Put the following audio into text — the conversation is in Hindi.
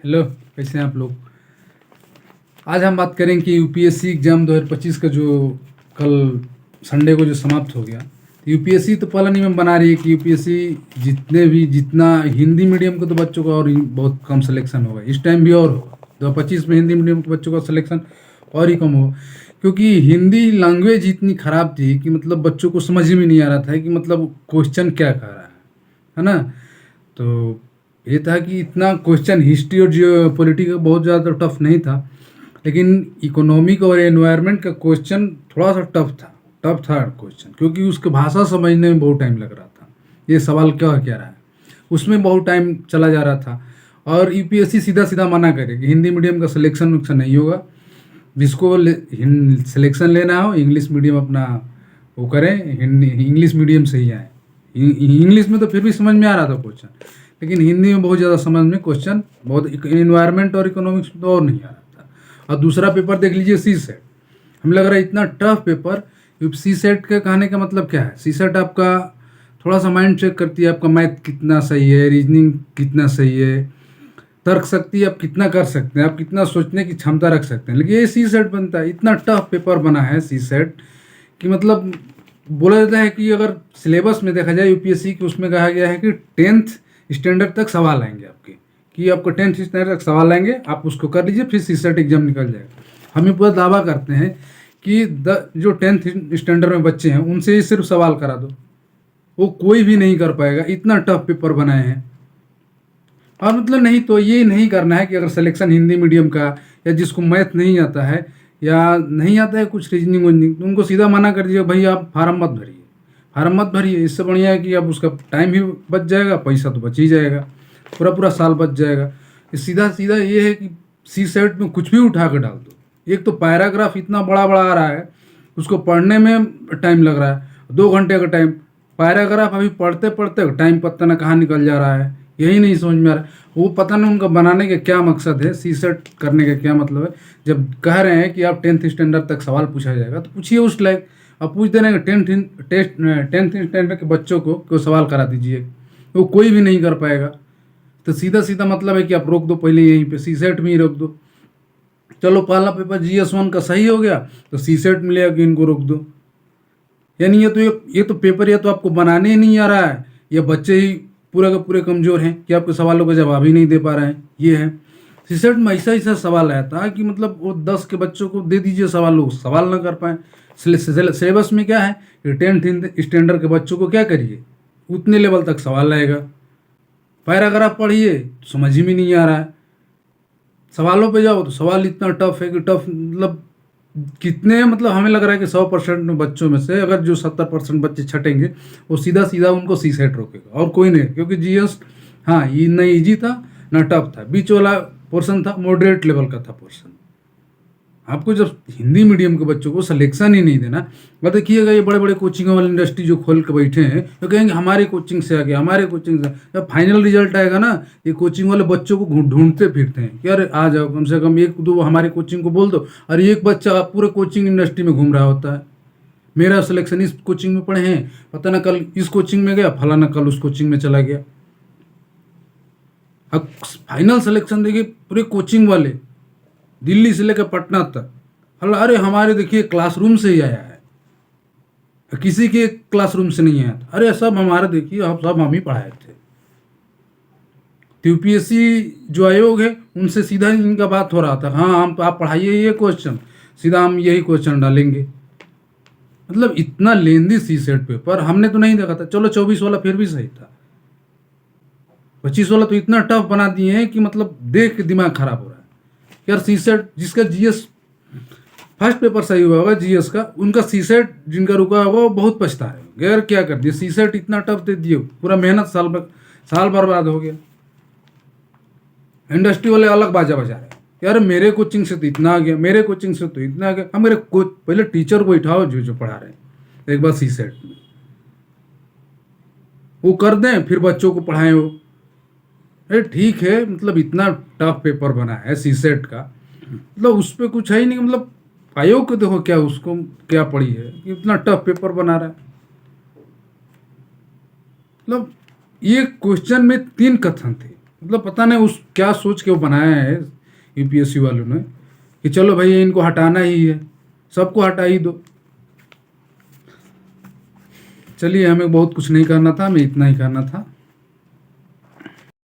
हेलो, कैसे हैं आप लोग। आज हम बात करें कि यूपीएससी एग्ज़ाम 2025 का जो कल संडे को जो समाप्त हो गया, तो यूपीएससी तो पहला नियम बना रही है कि यूपीएससी जितना हिंदी मीडियम के तो बच्चों का और बहुत कम सिलेक्शन होगा, इस टाइम भी और होगा। 2025 में हिंदी मीडियम के बच्चों का सिलेक्शन और ही कम होगा, क्योंकि हिंदी लैंग्वेज इतनी ख़राब थी कि मतलब बच्चों को समझ में नहीं आ रहा था कि मतलब क्वेश्चन क्या कह रहा है ना। तो ये था कि इतना क्वेश्चन हिस्ट्री और जियो पॉलिटी का बहुत ज़्यादा टफ नहीं था, लेकिन इकोनॉमिक और एनवायरनमेंट का क्वेश्चन थोड़ा सा टफ था क्वेश्चन, क्योंकि उसके भाषा समझने में बहुत टाइम लग रहा था। ये सवाल क्या क्या रहा है उसमें बहुत टाइम चला जा रहा था। और यूपीएससी सीधा सीधा मना करे कि हिंदी मीडियम का सिलेक्शन उलेक्शन नहीं होगा, जिसको सिलेक्शन लेना हो इंग्लिश मीडियम अपना वो करें, इंग्लिश मीडियम से ही आए। इंग्लिश में तो फिर भी समझ में आ रहा था क्वेश्चन, लेकिन हिंदी में बहुत ज़्यादा समझ में क्वेश्चन बहुत इन्वायरमेंट और इकोनॉमिक्स में तो और नहीं आ रहा था। और दूसरा पेपर देख लीजिए सी सेट, हमें लग रहा है इतना टफ पेपर। सी सेट के कहने का मतलब क्या है, सी सेट आपका थोड़ा सा माइंड चेक करती है, आपका मैथ कितना सही है, रीजनिंग कितना सही है, तर्क शक्ति आप कितना कर सकते हैं, आप कितना सोचने की क्षमता रख सकते हैं। लेकिन ये सी सेट बनता है, इतना टफ पेपर बना है सी सेट कि मतलब बोला जाता है कि अगर सिलेबस में देखा जाए यूपीएससी की, उसमें कहा गया है कि 10th स्टैंडर्ड तक सवाल आएंगे आपके, कि आपको 10th स्टैंडर्ड तक सवाल आएंगे, आप उसको कर लीजिए, फिर सी सेट एग्जाम निकल जाएगा। हम ये पूरा दावा करते हैं कि जो 10th स्टैंडर्ड में बच्चे हैं उनसे ही सिर्फ सवाल करा दो, वो कोई भी नहीं कर पाएगा, इतना टफ पेपर बनाए हैं। और मतलब नहीं तो ये नहीं करना है कि अगर सिलेक्शन हिंदी मीडियम का, या जिसको मैथ नहीं आता है या नहीं आता है कुछ रीजनिंग वजनिंग, तो उनको सीधा मना कर दीजिए, भाई आप फार्म मत भरिए। इससे बढ़िया है कि अब उसका टाइम भी बच जाएगा, पैसा तो बच ही जाएगा, पूरा पूरा साल बच जाएगा। सीधा सीधा ये है कि सी सेट में कुछ भी उठा कर डाल दो। एक तो पैराग्राफ इतना बड़ा बड़ा आ रहा है, उसको पढ़ने में टाइम लग रहा है, 2 घंटे का टाइम। पैराग्राफ अभी पढ़ते पढ़ते टाइम पता ना कहाँ निकल जा रहा है, यही नहीं समझ में आ रहा है। वो पता नहीं उनका बनाने का क्या मकसद है, सी सेट करने का क्या मतलब है। जब कह रहे हैं कि आप 10th स्टैंडर्ड तक सवाल पूछा जाएगा, तो पूछिए उस लायक। अब पूछ देने का 10th स्टैंडर्ड के बच्चों को सवाल करा दीजिए, वो कोई भी नहीं कर पाएगा। तो सीधा सीधा मतलब है कि आप रोक दो, पहले यहीं पे सी सेट में ही रोक दो। चलो पहला पेपर GS1 का सही हो गया, तो सी सेट मिलेगा कि इनको रोक दो। यानी ये तो पेपर या तो आपको बनाने ही नहीं आ रहा है, या बच्चे ही पूरे का पूरे कमज़ोर हैं कि आपके सवालों का जवाब ही नहीं दे पा रहे हैं। ये है सीसेट में ऐसा ऐसा सवाल आया था कि मतलब वो 10 के बच्चों को दे दीजिए सवाल, लोग सवाल ना कर पाए। सिलेबस में क्या है कि 10th स्टैंडर्ड के बच्चों को क्या करिए, उतने लेवल तक सवाल आएगा। पैराग्राफ पढ़िए तो समझ ही में नहीं आ रहा है, सवालों पे जाओ तो सवाल इतना टफ है कि टफ मतलब कितने, मतलब हमें लग रहा है कि 100% बच्चों में से अगर जो 70% बच्चे छटेंगे, वो सीधा सीधा उनको सी सेट रोकेगा और कोई नहीं। क्योंकि जीएस हाँ ये ना ईजी था ना टफ था, बीच वाला पोर्शन था, मॉडरेट लेवल का था पोर्शन। आपको जब हिंदी मीडियम के बच्चों को सिलेक्शन ही नहीं देना, मतलब देखिएगा ये बड़े बड़े कोचिंग वाले इंडस्ट्री जो खोल के बैठे हैं, तो कहेंगे हमारे कोचिंग से आ गया, हमारे कोचिंग से। जब फाइनल रिजल्ट आएगा ना, ये कोचिंग वाले बच्चों को ढूंढते फिरते हैं कि अरे आ जाओ, कम से कम एक दो हमारे कोचिंग को बोल दो। और एक बच्चा पूरे कोचिंग इंडस्ट्री में घूम रहा होता है, मेरा सिलेक्शन इस कोचिंग में पढ़े हैं, पता ना कल इस कोचिंग में गया, फलाना कल उस कोचिंग में चला गया। अब फाइनल सिलेक्शन देखिए पूरे कोचिंग वाले दिल्ली से लेकर पटना तक, अरे हमारे देखिए क्लासरूम से ही आया है, किसी के क्लासरूम से नहीं आया था, अरे सब हमारे देखिए आप सब हम ही पढ़ाए थे। तो यूपीएससी जो आयोग है उनसे सीधा इनका बात हो रहा था, हाँ हम आप पढ़ाइए ये क्वेश्चन, सीधा हम यही क्वेश्चन डालेंगे। मतलब इतना लेंदी सी सेट पेपर हमने तो नहीं देखा था। चलो 24 वाला फिर भी सही था, 25 वाला तो इतना टफ बना दिए हैं कि मतलब देख के दिमाग खराब हो रहा है। यार सी सेट जिसका जीएस फर्स्ट पेपर सही हुआ होगा जीएस का, उनका सी सेट जिनका रुका होगा वो बहुत पछता है, गैर क्या कर दिया, सी सेट इतना टफ दे दिए, पूरा मेहनत साल बर्बाद हो गया। इंडस्ट्री वाले अलग बाजा बजा रहे हैं, यार मेरे कोचिंग से तो इतना आ गया, मेरे कोचिंग से तो इतना आ गया। हम मेरे पहले टीचर को बैठाओ जो पढ़ा रहे हैं एक बार सी सेट में, वो कर दें फिर बच्चों को पढ़ाएं वो। अरे ठीक है, मतलब इतना टफ पेपर बना है सी सेट का, मतलब उस पर कुछ है ही नहीं। मतलब आयोग को देखो क्या, उसको क्या पड़ी है कि इतना टफ पेपर बना रहा है। मतलब ये क्वेश्चन में 3 कथन थे, मतलब पता नहीं उस क्या सोच के वो बनाया है यूपीएससी वालों ने कि चलो भाई इनको हटाना ही है, सबको हटा ही दो। चलिए, हमें बहुत कुछ नहीं करना था, हमें इतना ही करना था।